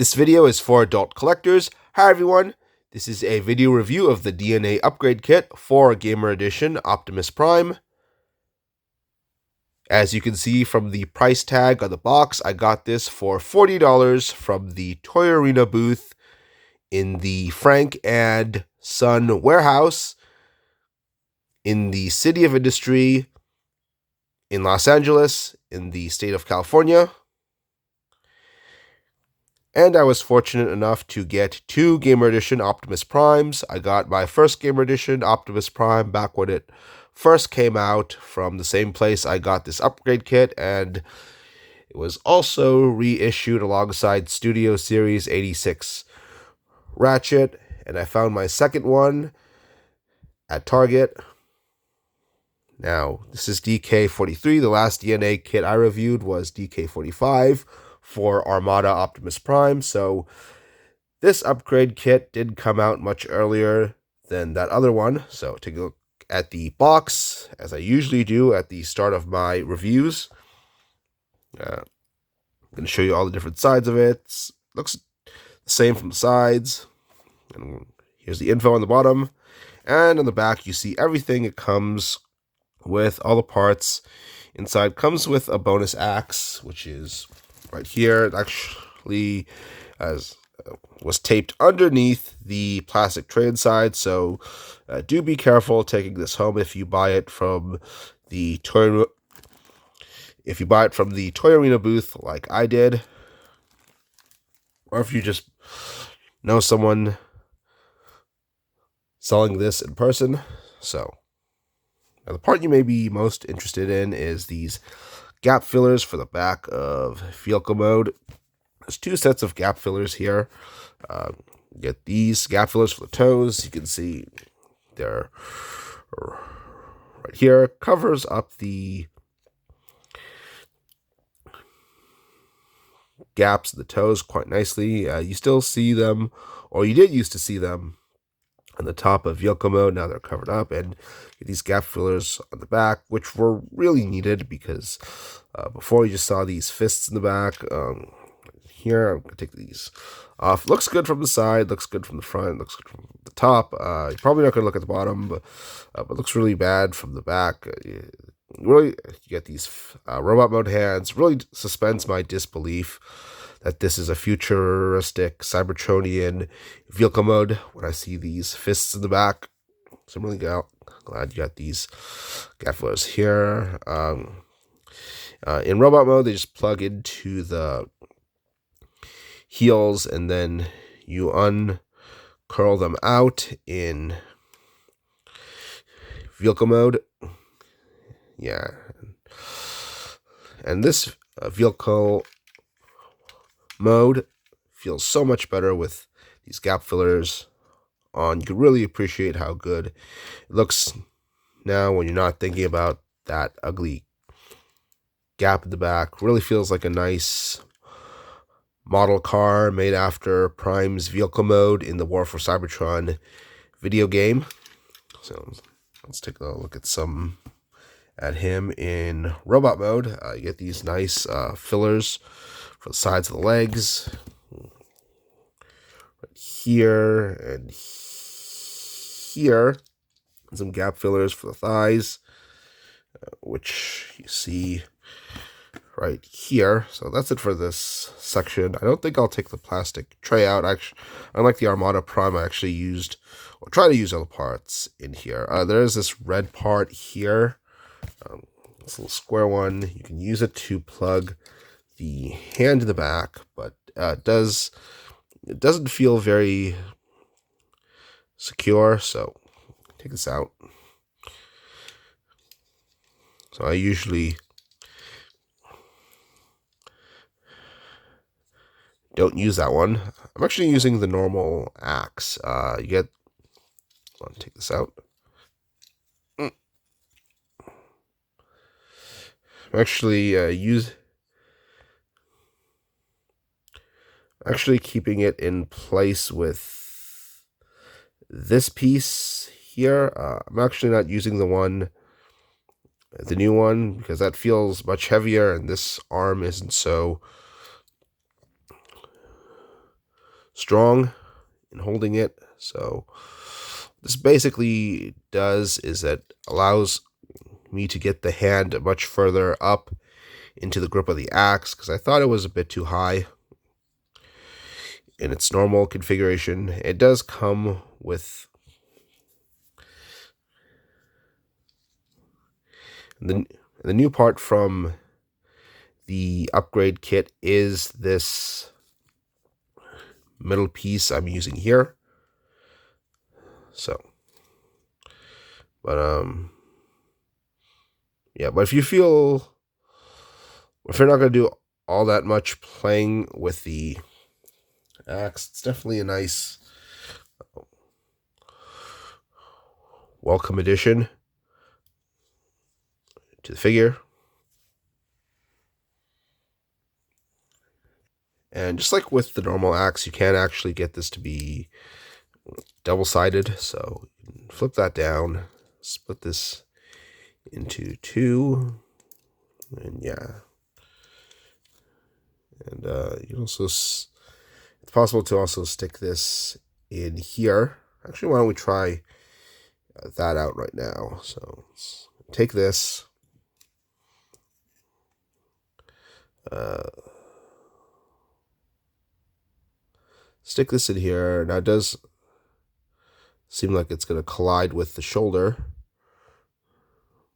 This video is for adult collectors. Hi everyone, this is a video review of the DNA upgrade kit for Gamer Edition Optimus Prime. As you can see from the price tag on the box, I got this for $40 from the Toy Arena booth in the Frank and Son warehouse in the City of Industry in Los Angeles in the state of California. And I was fortunate enough to get two Gamer Edition Optimus Primes. I got my first Gamer Edition Optimus Prime back when it first came out from the same place I got this upgrade kit, and it was also reissued alongside Studio Series 86 Ratchet, and I found my second one at Target. Now, this is DK43. The last DNA kit I reviewed was DK45 for Armada Optimus Prime, so this upgrade kit did come out much earlier than that other one. So take a look at the box, as I usually do at the start of my reviews. I'm going to show you all the different sides of it. Looks the same from the sides. And here's the info on the bottom. And on the back, you see everything. It comes with all the parts. Inside comes with a bonus axe, which is right here. It actually was taped underneath the plastic tray inside, so do be careful taking this home if you buy it from the Toy Arena booth like I did, or if you just know someone selling this in person. So now the part you may be most interested in is these gap fillers for the back of vehicle mode. There's two sets of gap fillers here. You get these gap fillers for the toes. You can see they're right here. Covers up the gaps in the toes quite nicely. You still see them, or you did used to see them on the top of vehicle mode. Now they're covered up, and these gap fillers on the back, which were really needed because before you just saw these fists in the back. Here, I'm going to take these off. Looks good from the side, looks good from the front, looks good from the top. You're probably not going to look at the bottom, but looks really bad from the back. You get these robot mode hands. Really suspends my disbelief that this is a futuristic Cybertronian vehicle mode when I see these fists in the back. So I'm really glad you got these gap fillers here. In robot mode, they just plug into the heels, and then you uncurl them out in vehicle mode. Yeah, and this vehicle mode feels so much better with these gap fillers on. You can really appreciate how good it looks now when you're not thinking about that ugly gap in the back. Really feels like a nice model car made after Prime's vehicle mode in the War for Cybertron video game. So let's take a look at him in robot mode. You get these nice fillers for the sides of the legs, right here and here, and some gap fillers for the thighs, which you see right here. So that's it for this section. I don't think I'll take the plastic tray out. Actually, unlike the Armada Prime, I actually used, or try to use, other parts in here. There's this red part here, this little square one. You can use it to plug the hand in the back, but it doesn't feel very secure. So take this out. So I usually don't use that one. I'm actually using the normal axe. You get, hold on, take this out. I'm actually keeping it in place with this piece here. I'm actually not using the new one, because that feels much heavier, and this arm isn't so strong in holding it. So this basically does is that allows me to get the hand much further up into the grip of the axe, because I thought it was a bit too high in its normal configuration. It does come with the new part from the upgrade kit is this middle piece I'm using here. So, but yeah, but if you're not going to do all that much playing with the axe, it's definitely a nice welcome addition to the figure. And just like with the normal axe, you can actually get this to be double-sided. So you can flip that down, split this into two, and yeah. And you also, it's possible to also stick this in here. Actually, why don't we try that out right now? So let's take this. Stick this in here. Now it does seem like it's going to collide with the shoulder.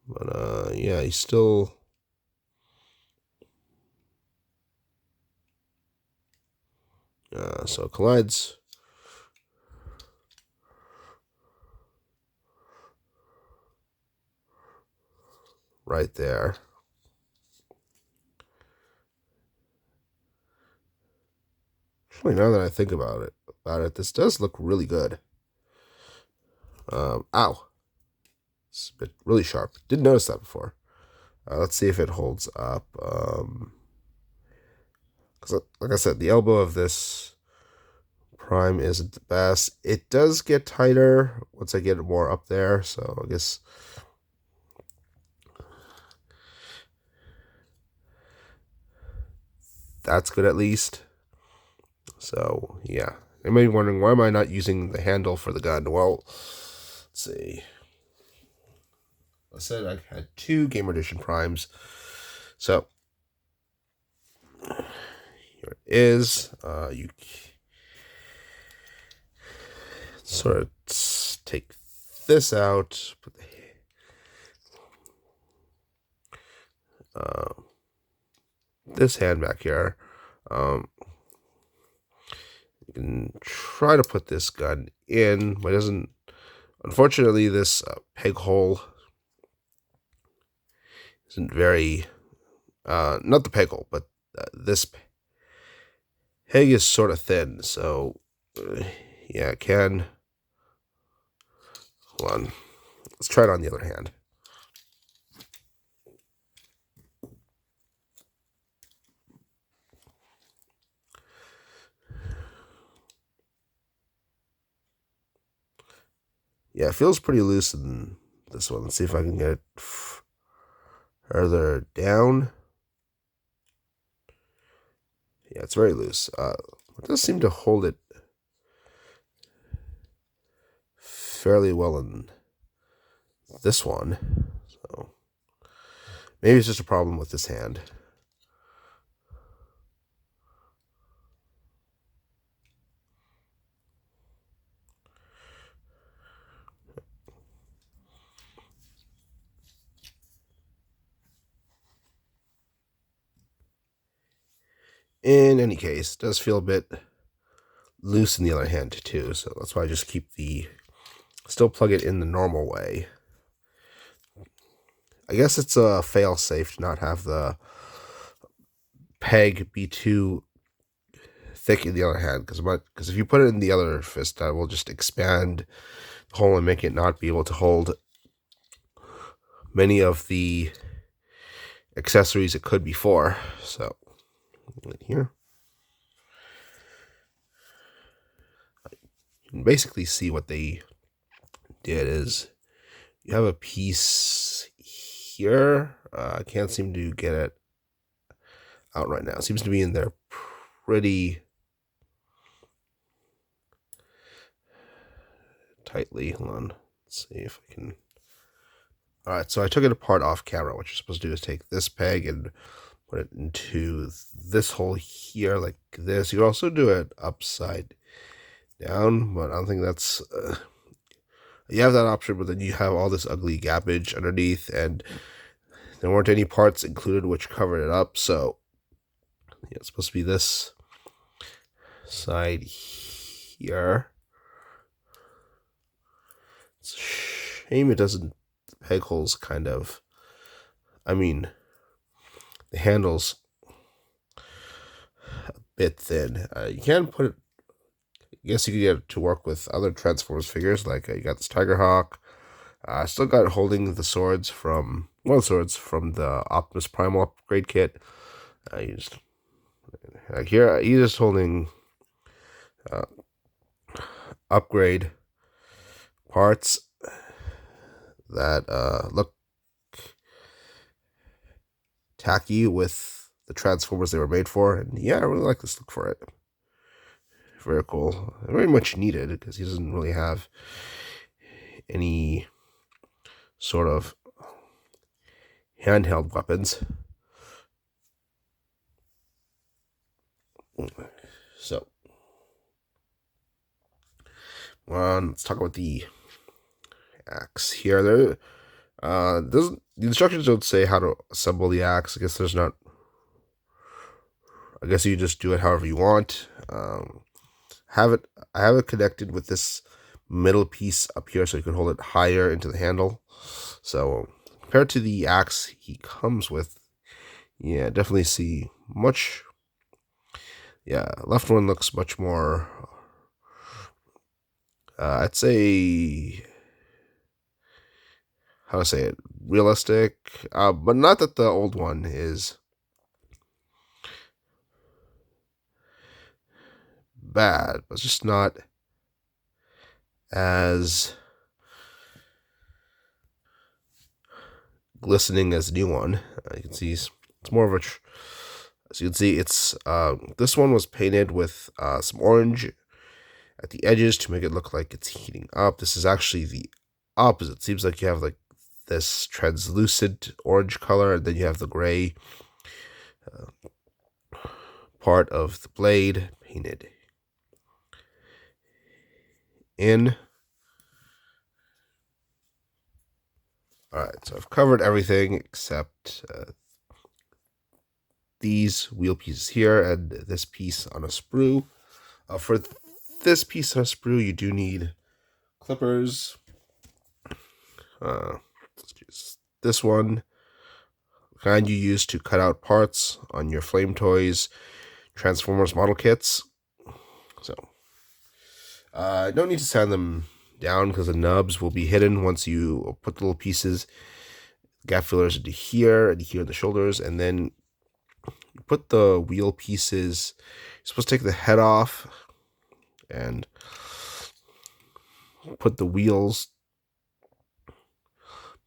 But yeah, he's still... so it collides right there. Actually, now that I think about it, this does look really good. Ow. It's a bit really sharp. Didn't notice that before. Let's see if it holds up. Because, like I said, the elbow of this Prime isn't the best. It does get tighter once I get it more up there. So I guess that's good at least. So yeah, you may be wondering, why am I not using the handle for the gun? Well, let's see. I said I had two Gamer Edition Primes. So here it is. You sort of take this out, put this hand back here. You can try to put this gun in, but it doesn't. Unfortunately, this peg hole isn't very. Not the peg hole, but this peg is sort of thin. So yeah, it can. Hold on. Let's try it on the other hand. Yeah, it feels pretty loose in this one. Let's see if I can get it further down. Yeah, it's very loose. It does seem to hold it fairly well in this one. So maybe it's just a problem with this hand. In any case, it does feel a bit loose in the other hand too, so that's why I just still plug it in the normal way. I guess it's a fail-safe to not have the peg be too thick in the other hand, because if you put it in the other fist, that will just expand the hole and make it not be able to hold many of the accessories it could before. So right here, you can basically see what they did is you have a piece here. I can't seem to get it out right now. It seems to be in there pretty tightly. Hold on. Let's see if I can. Alright, so I took it apart off camera. What you're supposed to do is take this peg and put it into this hole here, like this. You can also do it upside down, but I don't think that's... you have that option, but then you have all this ugly gappage underneath, and there weren't any parts included which covered it up, so yeah, it's supposed to be this side here. It's a shame it doesn't... the peg holes kind of... I mean, the handle's a bit thin. You can put it... I guess you could get it to work with other Transformers figures, like you got this Tiger Hawk. I still got holding the swords from... one of the swords from the Optimus Primal upgrade kit. You just... like here, he's just holding upgrade parts that look tacky with the Transformers they were made for. And yeah, I really like this look for it. Very cool. Very much needed, because he doesn't really have any sort of handheld weapons. So, let's talk about the axe here. The instructions don't say how to assemble the axe. I guess there's not... I guess you just do it however you want. I have it connected with this middle piece up here, so you can hold it higher into the handle. So compared to the axe he comes with, yeah, definitely see much... yeah, left one looks much more... I'd say... how to say it? Realistic. But not that the old one is bad, but it's just not as glistening as the new one. You can see it's more of a... as you can see, it's this one was painted with some orange at the edges to make it look like it's heating up. This is actually the opposite. It seems like you have like this translucent orange color, and then you have the gray part of the blade painted in. Alright, so I've covered everything except these wheel pieces here and this piece on a sprue. For this piece on a sprue, you do need clippers. Let's use this one, the kind you use to cut out parts on your Flame Toys Transformers model kits. So I don't need to sand them down, because the nubs will be hidden once you put the little pieces, gap fillers, into here and here in the shoulders, and then you put the wheel pieces. You're supposed to take the head off and put the wheels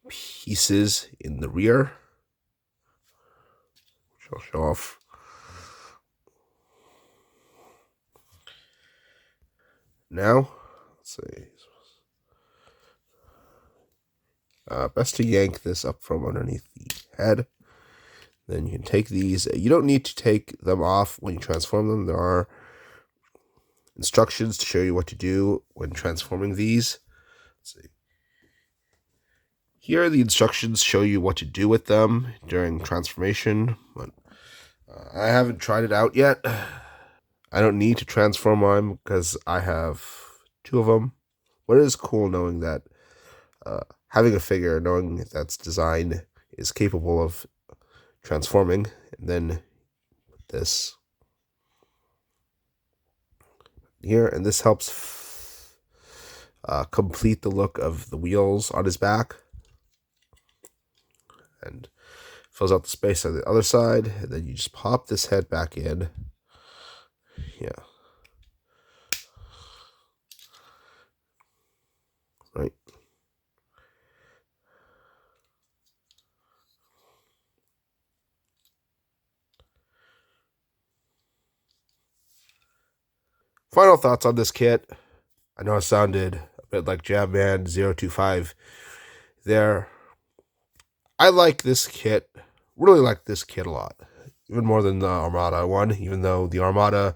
pieces in the rear, which I'll show off. Now, let's see. Best to yank this up from underneath the head. Then you can take these. You don't need to take them off when you transform them. There are instructions to show you what to do when transforming these. Let's see. Here, the instructions show you what to do with them during transformation, but I haven't tried it out yet. I don't need to transform mine because I have two of them. But it is cool knowing that having a figure, knowing that's design, is capable of transforming. And then this here, and this helps complete the look of the wheels on his back, and fills out the space on the other side. And then you just pop this head back in. Yeah. Right. Final thoughts on this kit. I know it sounded a bit like Jamman 025 there. I like this kit, really like this kit a lot, even more than the Armada one, even though the Armada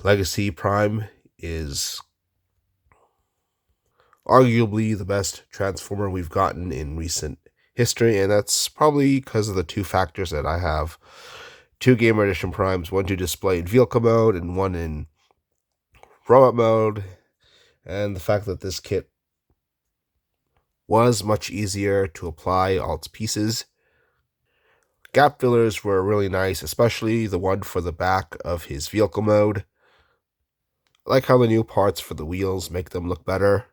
Legacy Prime is arguably the best Transformer we've gotten in recent history, and that's probably because of the two factors that I have. Two Gamer Edition Primes, one to display in vehicle mode and one in robot mode, and the fact that this kit was much easier to apply all its pieces. Gap fillers were really nice, especially the one for the back of his vehicle mode. I like how the new parts for the wheels make them look better.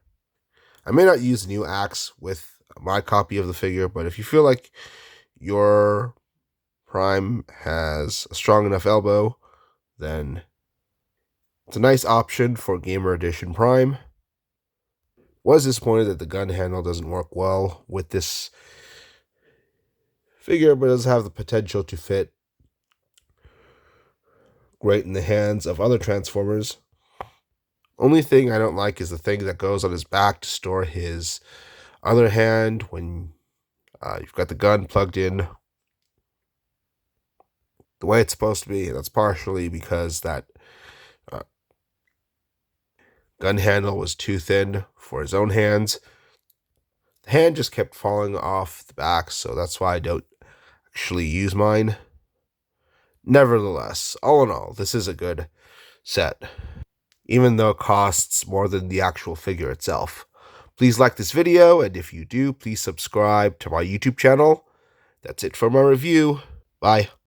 I may not use new axe with my copy of the figure, but if you feel like your Prime has a strong enough elbow, then it's a nice option for Gamer Edition Prime. Was disappointed that the gun handle doesn't work well with this figure, but it does have the potential to fit great in the hands of other Transformers. Only thing I don't like is the thing that goes on his back to store his other hand when you've got the gun plugged in the way it's supposed to be. And that's partially because that gun handle was too thin for his own hands. The hand just kept falling off the back, so that's why I don't actually use mine. Nevertheless, all in all, this is a good set, even though it costs more than the actual figure itself. Please like this video, and if you do, please subscribe to my YouTube channel. That's it for my review. Bye.